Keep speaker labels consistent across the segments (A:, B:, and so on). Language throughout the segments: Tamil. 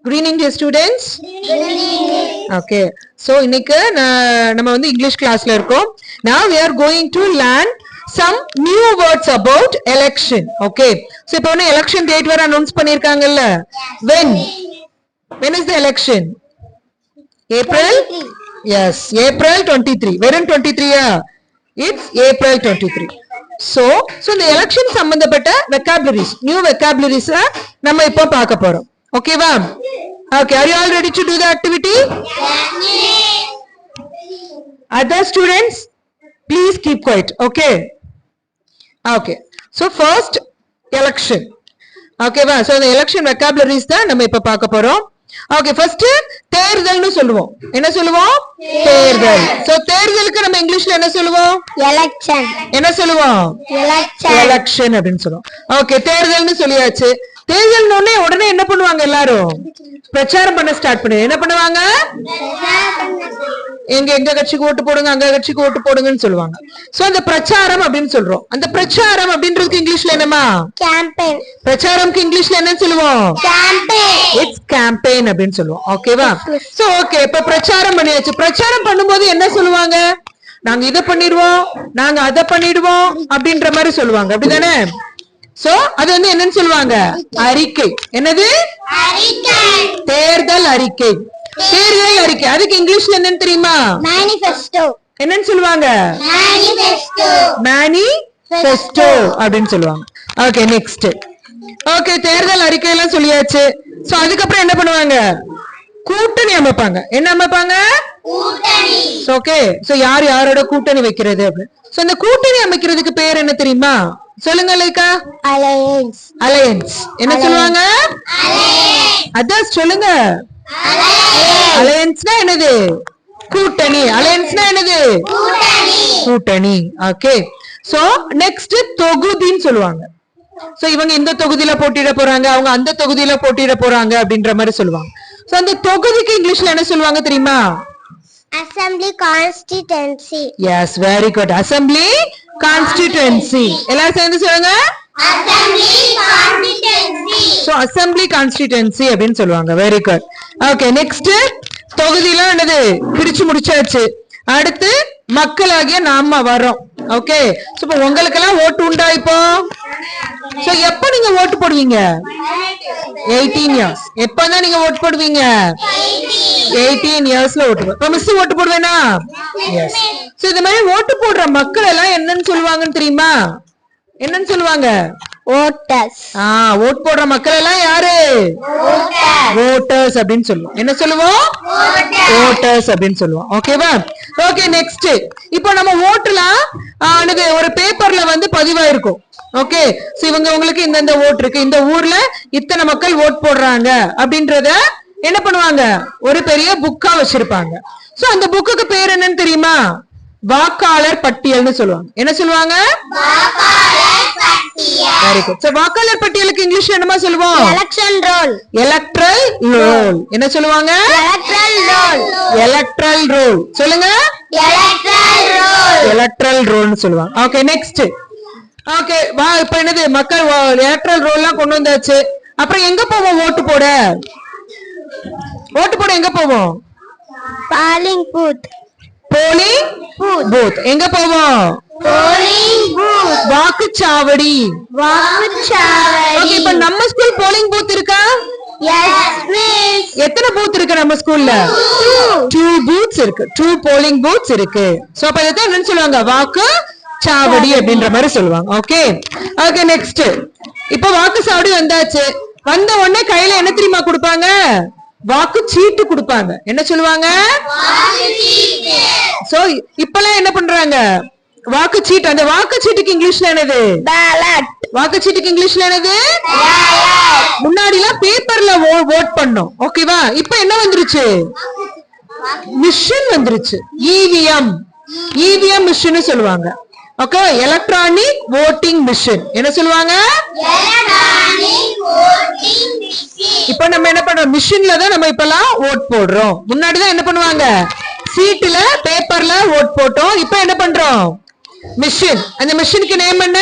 A: Good evening, dear students. Okay, so இன்னைக்கு நம்ம வந்து இங்கிலீஷ் கிளாஸ்ல இருக்கோம். Now we are going to learn some new words about election. Okay, so இப்போ வந்து election date வேற announce பண்ணிருக்காங்கல்ல. When is the election? April? 23. Yes, April 23. வெறும் 23 It's April 23. So இந்த election சம்பந்தப்பட்ட vocabularies, new vocabularies நம்ம இப்போ பார்க்க போறோம். Okay va? Okay, are you all ready to do the activity? Yes. Other students, please keep quiet. Okay? Okay. So first, election. Okay va? So the election vocabularies தான் நம்ம இப்ப பார்க்க போறோம். Okay, first தேர்தல்னு சொல்லுவோம். என்ன சொல்லுவோம்? தேர்தல். So தேர்தலுக்கு நம்ம இங்கிலீஷ்ல என்ன சொல்லுவோம்?
B: election.
A: என்ன சொல்லுவோம்?
B: election
A: அப்படினு சொல்லுவோம். Okay, தேர்தல்னு சொல்லியாச்சு. தேர்தல்னு உடனே என்ன பண்ணுவாங்க எல்லாரும்? பிரச்சாரம் பண்ண ஸ்டார்ட் பண்ணி என்ன பண்ணுவாங்க? எங்க கட்சிக்கு ஓட்டு போடுங்க, அங்க கட்சிக்கு ஓட்டு போடுங்கன்னு சொல்லுவாங்க. சோ அந்த பிரச்சாரம் அப்படின்னு சொல்றோம். அந்த பிரச்சாரம் அப்படின்றதுக்கு இங்கிலீஷ்ல என்னமா?
B: campaign.
A: பிரச்சாரம்க்கு இங்கிலீஷ்ல என்ன சொல்லுவோம்?
B: campaign.
A: இட்ஸ் கேம்பெயின் அப்படின்னு சொல்லுவோம். ஓகேவா? சோ ஓகே, இப்ப பிரச்சாரம் பண்ணியாச்சு. பிரச்சாரம் பண்ணும்போது என்ன சொல்லுவாங்க? நாங்க இத பண்ணிடுவோம், நாங்க அதை பண்ணிடுவோம் அப்படின்ற மாதிரி சொல்லுவாங்க. அப்படிதானே? சோ அது வந்து என்னன்னு சொல்லுவாங்க? அறிக்கை. என்னது?
B: அறிக்கை.
A: தேர்தல் அறிக்கை. தேர்தல் அறிக்கை. அதுக்கு இங்கிலீஷ்ல என்னன்னு தெரியுமா?
B: manifesto.
A: என்னன்னு சொல்லுவாங்க?
B: manifesto.
A: manifesto அப்படின்னு சொல்லுவாங்க. Okay, next. ஓகே, தேர்தல் அறிக்கை எல்லாம் சொல்லியாச்சு. சோ அதுக்கப்புறம் என்ன பண்ணுவாங்க? கூட்டணி அமைப்பாங்க. என்ன அமைப்பாங்க?
B: கூட்டணி.
A: ஓகே, சோ யார் யாரோட கூட்டணி வைக்கிறது அப்படி. சோ இந்த கூட்டணி அமைக்கிறதுக்கு பேர் என்ன தெரியுமா? சொல்லுங்க லைக்கா.
B: alliance.
A: alliance. என்ன சொல்லுவாங்க? அதான் சொல்லுங்க. alliance என்னது? கூட்டணி. alliance என்னது? கூட்டணி. ஓகே, சோ நெக்ஸ்ட் தொகுதின்னு சொல்லுவாங்க. சோ இவங்க இந்த தொகுதியில போட்டியிட போறாங்க, அவங்க அந்த தொகுதியில போட்டியிட போறாங்க அப்படின்ற மாதிரி சொல்லுவாங்க. சோ அந்த தொகுதிக்கு இங்கிலீஷ்ல என்ன சொல்லுவாங்க தெரியுமா?
B: assembly constituency.
A: Yes, very good. Assembly constituency. எல்லாரும் சேர்ந்து சொல்லுங்க.
B: assembly constituency.
A: So assembly constituency அப்படினு சொல்லுவாங்க. Very good. Okay, next தொகுதியில என்னது? பிரிச்சு முடிச்சாச்சு. அடுத்து மக்களாகிய நாம வரோம். ஓகே, சோ இப்போ உங்களுக்கு எல்லாம் ஓட்டு உண்டா இப்போ? சோ எப்ப நீங்க ஓட்டு போடுவீங்க? 18 years. எப்பதான் நீங்க ஓட்டு போடுவீங்க? 18 yearsல ஓட்டு போடுவீங்க. இப்ப மிஸ் ஓட்டு போடுவேனா? எஸ். சோ இந்த மாதிரி ஓட்டு போடுற மக்கள் எல்லாம் என்னன்னு சொல்லுவாங்கன்னு தெரியுமா? என்னன்னு சொல்லுவாங்க?
B: voters.
A: ஓட்டு போடுற மக்கள் எல்லாம் யாரு? voters அப்படின்னு சொல்லுவோம். என்ன சொல்லுவோம்? voters அப்படின்னு சொல்லுவோம். ஓகேவா? Okay, next. இப்போ நம்ம ஓட்டுலாம் ஒரு பேப்பர்ல வந்து பதிவாயிருக்கும். ஓகே, சோ இவங்க உங்களுக்கு இந்த ஓட்டு இருக்கு, இந்த ஊர்ல இத்தனை மக்கள் ஓட் போடுறாங்க அப்படின்றத என்ன பண்ணுவாங்க? ஒரு பெரிய புக்கா வச்சிருப்பாங்க. சோ அந்த புக்குக்கு பேர் என்னன்னு தெரியுமா? வாக்காளர் பட்டியல்னு சொல்லுவாங்க. என்ன சொல்லுவாங்க? Very good. சோ வாக்காளர் பட்டியலுக்கு இங்கிலீஷ்ல என்னமா சொல்லுவோம்?
B: election roll.
A: electoral roll. என்ன சொல்லுவாங்க?
B: electoral roll.
A: electoral roll. சொல்லுங்க.
B: electoral roll.
A: electoral roll னு சொல்லுவாங்க. Okay, next. ஓகே, வா இப்போ என்னது? மக்கள் electoral roll எல்லாம் கொண்டு வந்தாச்சு. அப்புறம் எங்க போவோம் ஓட்டு போட? ஓட்டு போட எங்க போவோம்?
B: polling booth.
A: polling booth. எங்க போவோம்?
B: polling booth.
A: வாக்குச்சாவடி.
B: வாக்குச்சாவடி.
A: ஓகே, இப்போ நம்ம ஸ்கூல் polling booth இருக்கா?
B: yes miss.
A: எத்தனை பூத் இருக்கு நம்ம ஸ்கூல்ல? 2 booths இருக்கு. 2 polling booths இருக்கு. சோ அப்ப இத என்னன்னு சொல்லுவாங்க? வாக்கு சாவடி அப்படின்ற மாதிரி சொல்லுவாங்க. Okay okay, next. இப்போ வாக்கு சாவடி வந்தாச்சு. வந்த உடனே கையில என்ன தெரியுமா கொடுப்பாங்க? வாக்கு சீட்டு கொடுப்பாங்க. என்ன சொல்லுவாங்க? சோ இப்பெல்லாம் என்ன பண்றாங்க? வாக்கு சீட்டு. அந்த வாக்கு சீட்டுக்கு இங்கிலீஷ்ல என்னது?
B: ballot.
A: வாக்கு சீட்டுக்கு இங்கிலீஷ்ல என்னது? முன்னாடி எல்லாம் பேப்பர்ல ஓட் பண்ணோம். ஓகேவா? இப்ப என்ன வந்துருச்சு? மிஷின் வந்துருச்சு. இவிஎம். இவிஎம் மிஷின் சொல்லுவாங்க. Okay, electronic voting machine. என்ன சொல்லுவாங்க? இப்ப நம்ம என்ன பண்றோம்? மிஷின்ல தான் நம்ம இப்பெல்லாம் ஓட் போடுறோம். முன்னாடிதான் என்ன பண்ணுவாங்க? சீட்டுல பேப்பர்ல ஓட் போட்டோம். இப்ப என்ன பண்றோம்? மிஷின். அந்த மிஷினுக்கு நேம் என்ன?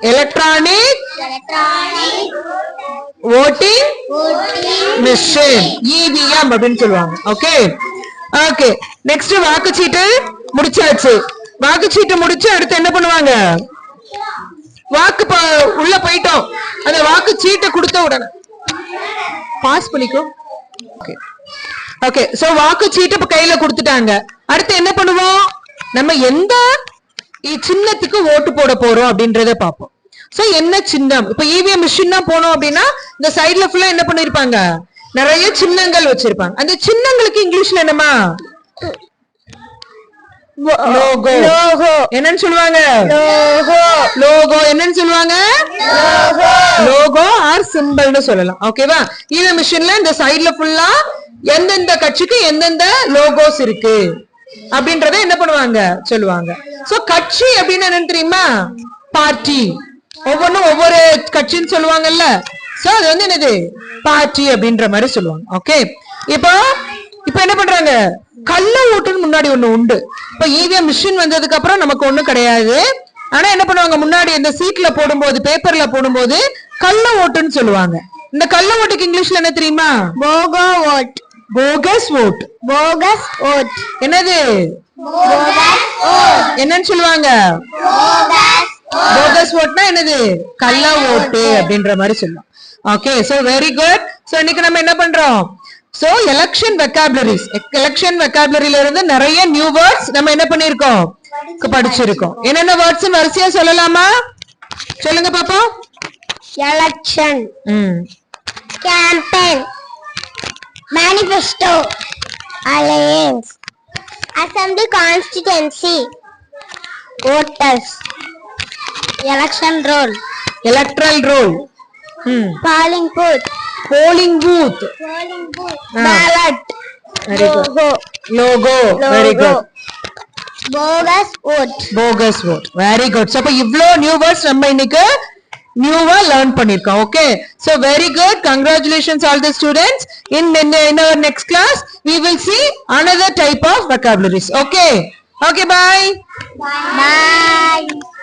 A: Electronic
B: electronic
A: voting
B: voting
A: machine EVM அப்படின்னு சொல்லுவாங்க. ஓகே ஓகே நெக்ஸ்ட் வாக்குச்சீட்டு முடிச்சாச்சு. வாக்குச்சீட்டு முடிச்சு அடுத்து என்ன பண்ணுவாங்க? உள்ள போயிட்டோம். அந்த வாக்குச்சீட்டை கொடுத்த உடனே பாஸ் பண்ணிக்கோ. ஓகே ஓகே சோ வாக்குச்சீட்டு இப்ப கையில கொடுத்துட்டாங்க. அடுத்து என்ன பண்ணுவோம்? நம்ம எந்த சின்னத்துக்கு ஓட்டு போட போறோம் அப்படின்றத பார்ப்போம். சோ என்ன சின்னம்? இப்ப EVM மிஷின் தான் போனோம் அப்படின்னா இந்த சைடுல ஃபுல்லா என்ன பண்ணிருப்பாங்க? நிறைய சின்னங்கள் வச்சிருப்பாங்க. அந்த சின்னங்களுக்கு இங்கிலீஷ்ல என்னமா? லோகோ.
B: logo
A: என்னன்னு சொல்லுவாங்க?
B: logo
A: logo. என்னன்னு சொல்லுவாங்க?
B: logo
A: லோகோ ஆர் சிம்பிள்னு சொல்லலாம். ஓகேவா? EVM மிஷின்ல இந்த சைடுல ஃபுல்லா எந்தெந்த கட்சிக்கு எந்தெந்த லோகோஸ் இருக்கு அப்படின்றத என்ன பண்ணுவாங்க? சொல்லுவாங்க. சோ கட்சி அப்படின்னு என்னன்னு தெரியுமா? பார்ட்டி. ஒவ்வொன்றும் ஒவ்வொரு கட்சின்னு சொல்லுவாங்கல்ல. சோ அது வந்து என்னது? பார்ட்டி அப்படின்ற மாதிரி சொல்லுவாங்க. ஓகே இப்போ என்ன பண்றாங்க? கள்ள ஓட்டுன்னு முன்னாடி ஒண்ணு உண்டு. இப்ப EVM மிஷின் வந்ததுக்கு அப்புறம் நமக்கு ஒண்ணும் கிடையாது. ஆனா என்ன பண்ணுவாங்க? முன்னாடி இந்த சீட்ல போடும்போது பேப்பர்ல போடும்போது கள்ள ஓட்டுன்னு சொல்லுவாங்க. இந்த கள்ள ஓட்டுக்கு இங்கிலீஷ்ல என்ன தெரியுமா?
B: bogo vote
A: bogus vote.
B: bogus vote
A: என்னது?
B: bogus vote
A: என்னன்னு சொல்லுவாங்க?
B: bogus
A: போகஸ் ஓட்னா என்னது? கள்ள ஓட்டு அப்படின்ற மாதிரி சொல்லுவோம். Okay so very good. So இன்னைக்கு நம்ம என்ன பண்றோம்? So election vocabularies. எலெக்ஷன் வெக்காபுலரியில இருந்து நிறைய நியூ வேர்ட்ஸ் நம்ம என்ன பண்ணிருக்கோம்? படிச்சிருக்கோம். என்னென்ன வேர்ட்ஸ் வரிசையா சொல்லலாமா? சொல்லுங்க பாப்போம்.
B: election campaign manifesto alliance assembly constituency voters election roll
A: electoral roll.
B: polling booth
A: polling booth.
B: ballot
A: Very good.
B: logo
A: logo. Very good.
B: bogus vote
A: bogus vote. Very good. So அப்ப இவ்ளோ நியூ வேர்ட்ஸ் நம்ம இன்னைக்கு நியூவா லேர்ன் பண்ணிருக்கோம். Okay so very good. Congratulations all the students. In our next class we will see another type of vocabularies. Okay bye.
B: bye